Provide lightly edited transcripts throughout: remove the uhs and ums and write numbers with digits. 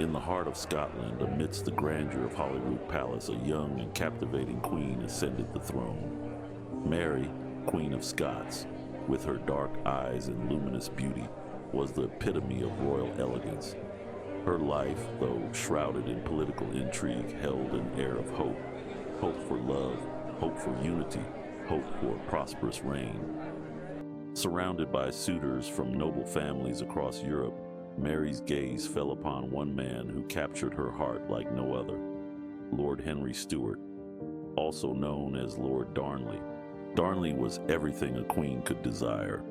In the heart of Scotland, amidst the grandeur of Holyrood Palace, a young and captivating queen ascended the throne. Mary, Queen of Scots, with her dark eyes and luminous beauty, was the epitome of royal elegance. Her life, though shrouded in political intrigue, held an air of hope. Hope for love, hope for unity, hope for a prosperous reign. Surrounded by suitors from noble families across Europe, Mary's gaze fell upon one man who captured her heart like no other, Lord Henry Stuart, also known as Lord Darnley. Darnley was everything a queen could desire: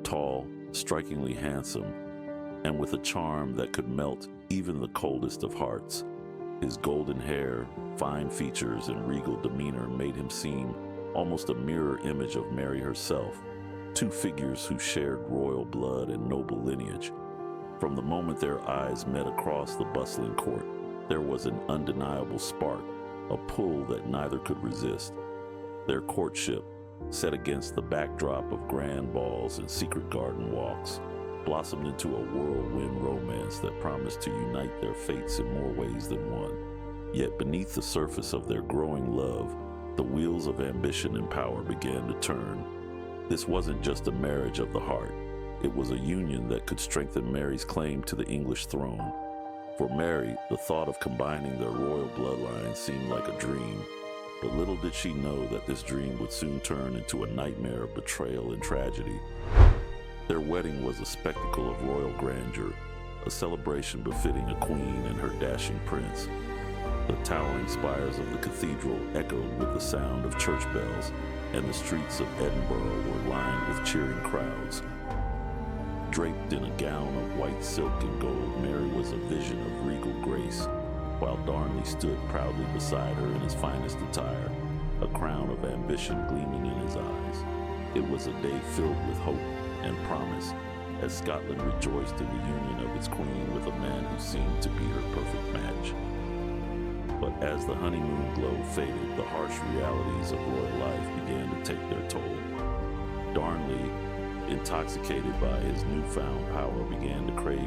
tall, strikingly handsome, and with a charm that could melt even the coldest of hearts. His golden hair, fine features, and regal demeanor made him seem almost a mirror image of Mary herself, two figures who shared royal blood and noble lineage. From the moment their eyes met across the bustling court, there was an undeniable spark, a pull that neither could resist. Their courtship, set against the backdrop of grand balls and secret garden walks, blossomed into a whirlwind romance that promised to unite their fates in more ways than one. Yet beneath the surface of their growing love, the wheels of ambition and power began to turn. This wasn't just a marriage of the heart. It was a union that could strengthen Mary's claim to the English throne. For Mary, the thought of combining their royal bloodline seemed like a dream, but little did she know that this dream would soon turn into a nightmare of betrayal and tragedy. Their wedding was a spectacle of royal grandeur, a celebration befitting a queen and her dashing prince. The towering spires of the cathedral echoed with the sound of church bells, and the streets of Edinburgh were lined with cheering crowds. Draped in a gown of white silk and gold, Mary was a vision of regal grace, while Darnley stood proudly beside her in his finest attire, a crown of ambition gleaming in his eyes. It was a day filled with hope and promise, as Scotland rejoiced in the union of its queen with a man who seemed to be her perfect match. But as the honeymoon glow faded, the harsh realities of royal life began to take their toll. Darnley, intoxicated by his newfound power, began to crave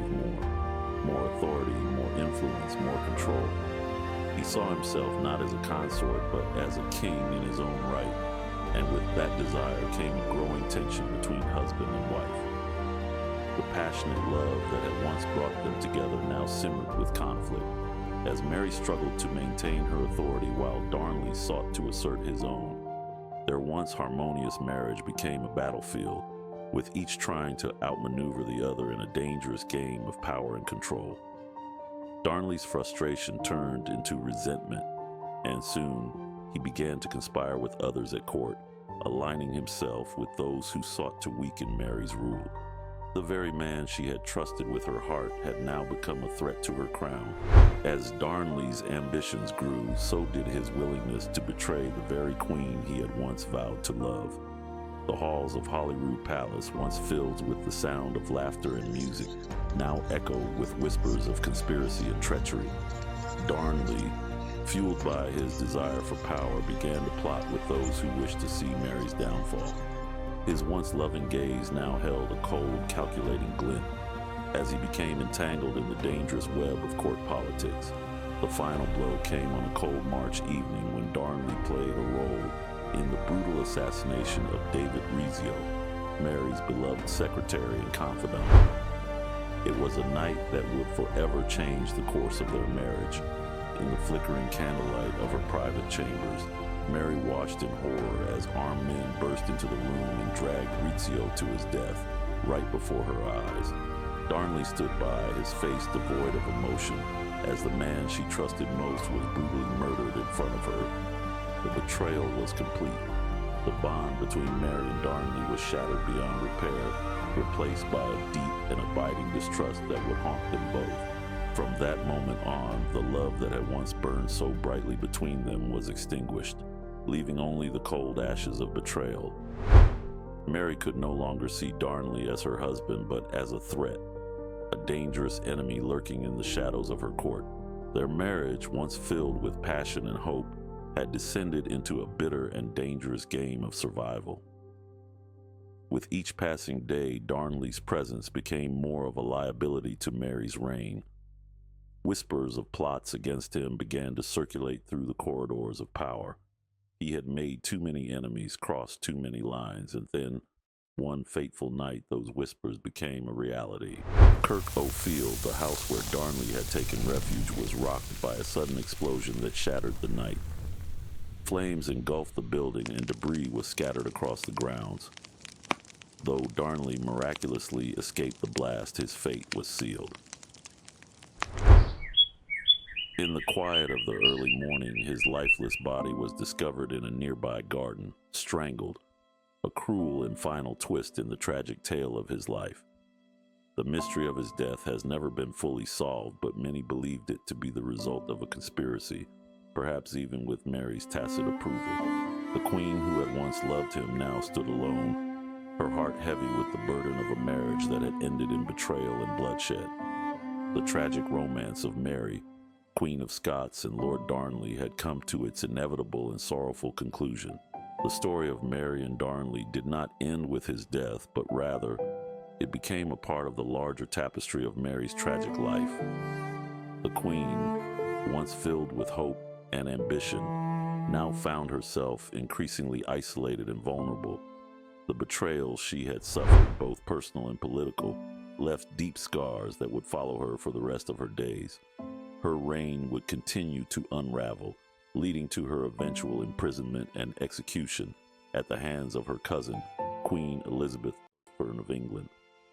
more authority, more influence, more control. He saw himself not as a consort, but as a king in his own right, and with that desire came a growing tension between husband and wife. The passionate love that had once brought them together now simmered with conflict, as Mary struggled to maintain her authority while Darnley sought to assert his own. Their once harmonious marriage became a battlefield, with each trying to outmaneuver the other in a dangerous game of power and control. Darnley's frustration turned into resentment, and soon he began to conspire with others at court, aligning himself with those who sought to weaken Mary's rule. The very man she had trusted with her heart had now become a threat to her crown. As Darnley's ambitions grew, so did his willingness to betray the very queen he had once vowed to love. The halls of Holyrood Palace, once filled with the sound of laughter and music, now echoed with whispers of conspiracy and treachery. Darnley, fueled by his desire for power, began to plot with those who wished to see Mary's downfall. His once loving gaze now held a cold, calculating glint as he became entangled in the dangerous web of court politics. The final blow came on a cold March evening when Darnley played a role in the brutal assassination of David Rizzio, Mary's beloved secretary and confidant. It was a night that would forever change the course of their marriage. In the flickering candlelight of her private chambers, Mary watched in horror as armed men burst into the room and dragged Rizzio to his death right before her eyes. Darnley stood by, his face devoid of emotion, as the man she trusted most was brutally murdered in front of her. The betrayal was complete. The bond between Mary and Darnley was shattered beyond repair, replaced by a deep and abiding distrust that would haunt them both. From that moment on, the love that had once burned so brightly between them was extinguished, leaving only the cold ashes of betrayal. Mary could no longer see Darnley as her husband, but as a threat, a dangerous enemy lurking in the shadows of her court. Their marriage, once filled with passion and hope, had descended into a bitter and dangerous game of survival. With each passing day, Darnley's presence became more of a liability to Mary's reign. Whispers of plots against him began to circulate through the corridors of power. He had made too many enemies, crossed too many lines, and then, one fateful night, those whispers became a reality. Kirk O'Field, the house where Darnley had taken refuge, was rocked by a sudden explosion that shattered the night. Flames engulfed the building and debris was scattered across the grounds. Though Darnley miraculously escaped the blast, his fate was sealed. In the quiet of the early morning, his lifeless body was discovered in a nearby garden, strangled, a cruel and final twist in the tragic tale of his life. The mystery of his death has never been fully solved, but many believed it to be the result of a conspiracy, perhaps even with Mary's tacit approval. The queen who had once loved him now stood alone, her heart heavy with the burden of a marriage that had ended in betrayal and bloodshed. The tragic romance of Mary, Queen of Scots and Lord Darnley, had come to its inevitable and sorrowful conclusion. The story of Mary and Darnley did not end with his death, but rather, it became a part of the larger tapestry of Mary's tragic life. The queen, once filled with hope and ambition, now found herself increasingly isolated and vulnerable. The betrayal she had suffered, both personal and political, left deep scars that would follow her for the rest of her days. Her reign would continue to unravel, leading to her eventual imprisonment and execution at the hands of her cousin, Queen Elizabeth I of England.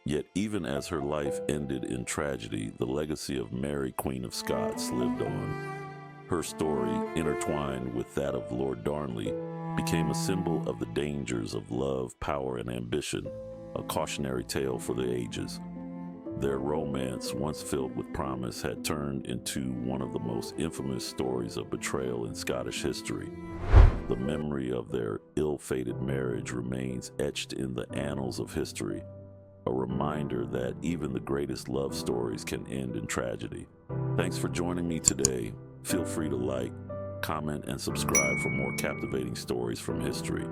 Yet even as her life ended in tragedy, the legacy of Mary, Queen of Scots, lived on. Her story, intertwined with that of Lord Darnley, became a symbol of the dangers of love, power, and ambition, a cautionary tale for the ages. Their romance, once filled with promise, had turned into one of the most infamous stories of betrayal in Scottish history. The memory of their ill-fated marriage remains etched in the annals of history, a reminder that even the greatest love stories can end in tragedy. Thanks for joining me today. Feel free to like, comment, and subscribe for more captivating stories from history.